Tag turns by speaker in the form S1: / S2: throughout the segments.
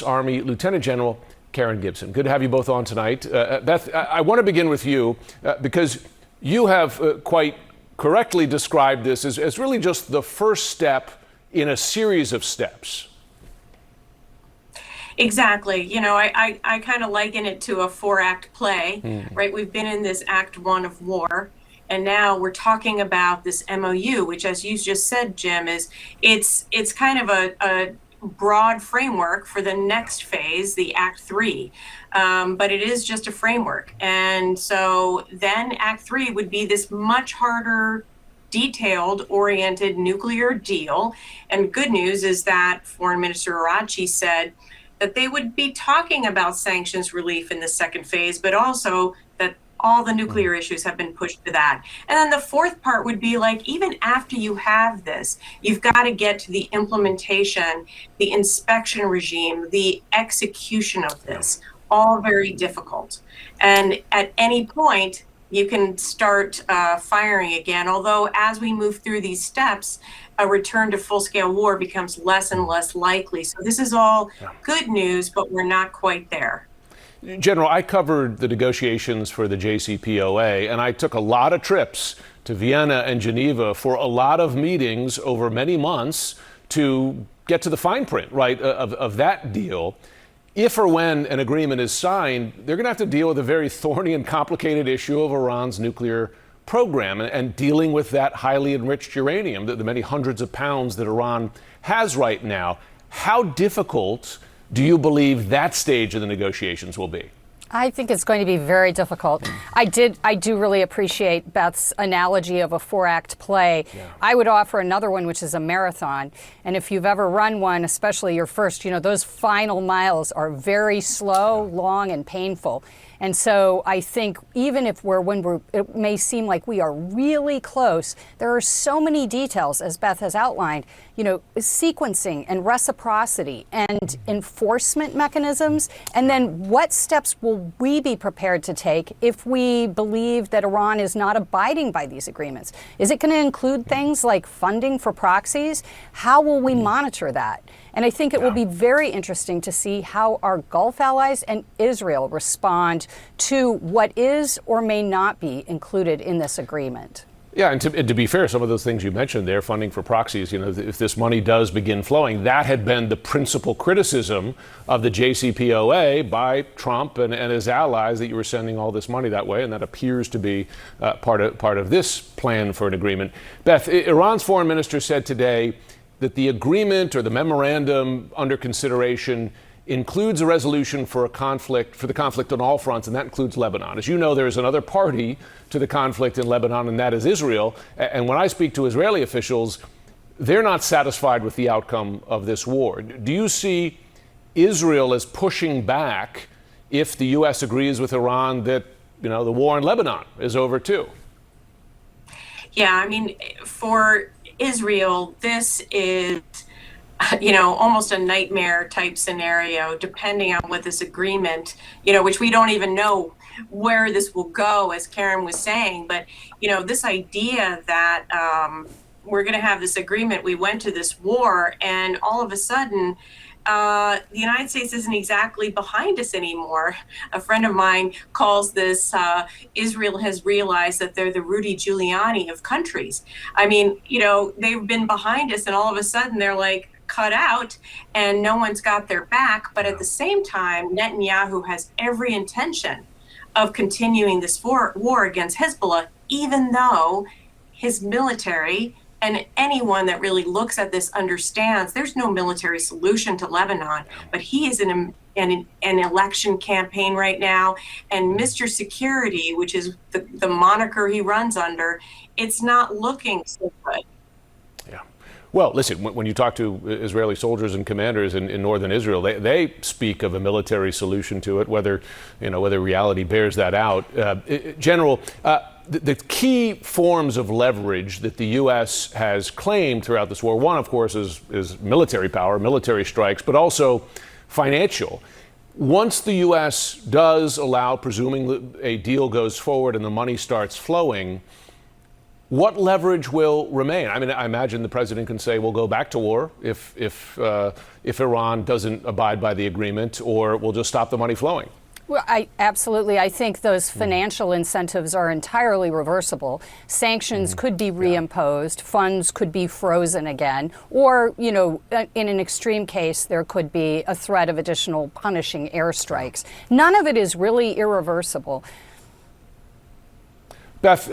S1: Army Lieutenant General Karen Gibson. Good to have you both on tonight. Beth, I want to begin with you because you have quite correctly described this as really just the first step in a series of steps.
S2: Exactly. You know, I kind of liken it to a four-act play, right? We've been in this Act One of war, and now we're talking about this MOU, which, as you just said, Jim, is it's kind of a broad framework for the next phase, the Act Three, but it is just a framework. And so then Act Three would be this much harder, detailed oriented nuclear deal. And good news is that Foreign Minister Arachi said that they would be talking about sanctions relief in the second phase, but also that all the nuclear issues have been pushed to that. And then the fourth part would be like, even after you have this, you've got to get to the implementation, the inspection regime, the execution of this, all very difficult. And at any point, you can start firing again. Although as we move through these steps, a return to full-scale war becomes less and less likely. So this is all good news, but we're not quite there.
S1: General, I covered the negotiations for the JCPOA, and I took a lot of trips to Vienna and Geneva for a lot of meetings over many months to get to the fine print, right, of that deal. If or when an agreement is signed, they're going to have to deal with a very thorny and complicated issue of Iran's nuclear program and dealing with that highly enriched uranium, the many hundreds of pounds that Iran has right now. How difficult do you believe that stage of the negotiations will be?
S3: I think it's going to be very difficult. I do really appreciate Beth's analogy of a four-act play. Yeah. I would offer another one, which is a marathon. And if you've ever run one, especially your first, those final miles are very slow, long, and painful. And so I think even if it may seem like we are really close, there are so many details, as Beth has outlined, sequencing and reciprocity and enforcement mechanisms. And then what steps will we be prepared to take if we believe that Iran is not abiding by these agreements? Is it going to include things like funding for proxies? How will we monitor that? And I think it will be very interesting to see how our Gulf allies and Israel respond to what is or may not be included in this agreement.
S1: Yeah, and to be fair, some of those things you mentioned there, funding for proxies, if this money does begin flowing, that had been the principal criticism of the JCPOA by Trump and his allies, that you were sending all this money that way, and that appears to be part of this plan for an agreement. Beth, Iran's foreign minister said today that the agreement or the memorandum under consideration includes a resolution for the conflict on all fronts, and that includes Lebanon. As you know, there is another party to the conflict in Lebanon, and that is Israel. And when I speak to Israeli officials, they're not satisfied with the outcome of this war. Do you see Israel as pushing back if the U.S. agrees with Iran that, the war in Lebanon is over too?
S2: Yeah, I mean, for Israel, this is, almost a nightmare type scenario, depending on what this agreement, which we don't even know where this will go, as Karen was saying. But, this idea that we're going to have this agreement, we went to this war, and all of a sudden, the United States isn't exactly behind us anymore. A friend of mine calls this, Israel has realized that they're the Rudy Giuliani of countries. I mean, they've been behind us, and all of a sudden they're like cut out and no one's got their back. But at the same time, Netanyahu has every intention of continuing this war against Hezbollah, even though his military, and anyone that really looks at this understands there's no military solution to Lebanon, but he is in an election campaign right now. And Mr. Security, which is the moniker he runs under, it's not looking so good.
S1: Yeah. Well, listen, when you talk to Israeli soldiers and commanders in northern Israel, they speak of a military solution to it, whether reality bears that out. General, the key forms of leverage that the U.S. has claimed throughout this war, one, of course, is military power, military strikes, but also financial. Once the U.S. does allow, presuming a deal goes forward and the money starts flowing, What leverage will remain? I mean, I imagine the president can say, we'll go back to war if Iran doesn't abide by the agreement, or we'll just stop the money flowing.
S3: Well, I think those financial incentives are entirely reversible. Sanctions could be reimposed, funds could be frozen again, or, you know, in an extreme case, there could be a threat of additional punishing airstrikes. None of it is really irreversible.
S1: Beth,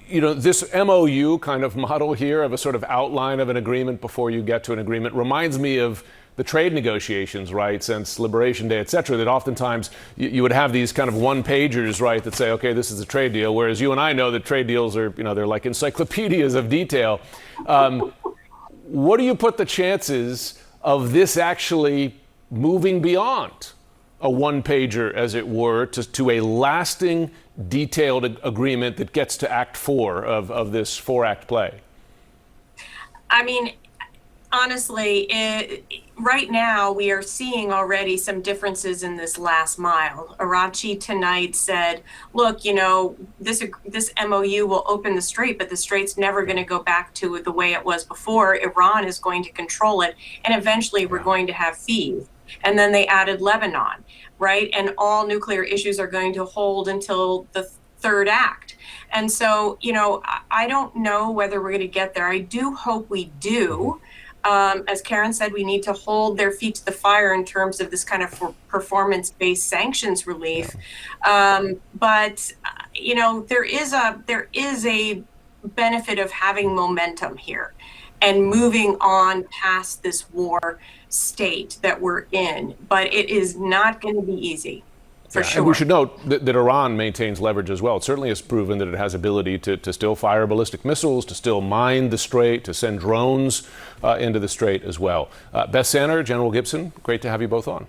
S1: you know, this MOU kind of model here of a sort of outline of an agreement before you get to an agreement reminds me of the trade negotiations, right, since Liberation Day, et cetera, that oftentimes you would have these kind of one-pagers, right, that say, okay, this is a trade deal, whereas you and I know that trade deals are, you know, they're like encyclopedias of detail. What do you put the chances of this actually moving beyond a one-pager, as it were, to a lasting, detailed agreement that gets to Act 4 of this four-act play?
S2: I mean, honestly, right now we are seeing already some differences in this last mile. Arachi tonight said, look, you know, this MOU will open the strait, but the strait's never going to go back to the way it was before. Iran is going to control it, and eventually we're going to have fees. And then they added Lebanon, right? And all nuclear issues are going to hold until the third act. And so, you know, I don't know whether we're going to get there. I do hope we do. As Karen said, we need to hold their feet to the fire in terms of this kind of performance-based sanctions relief. But you know, there is a benefit of having momentum here and moving on past this war state that we're in. But it is not going to be easy. For sure.
S1: And we should note that Iran maintains leverage as well. It certainly has proven that it has ability to still fire ballistic missiles, to still mine the strait, to send drones into the strait as well. Beth Sanner, General Gibson, great to have you both on.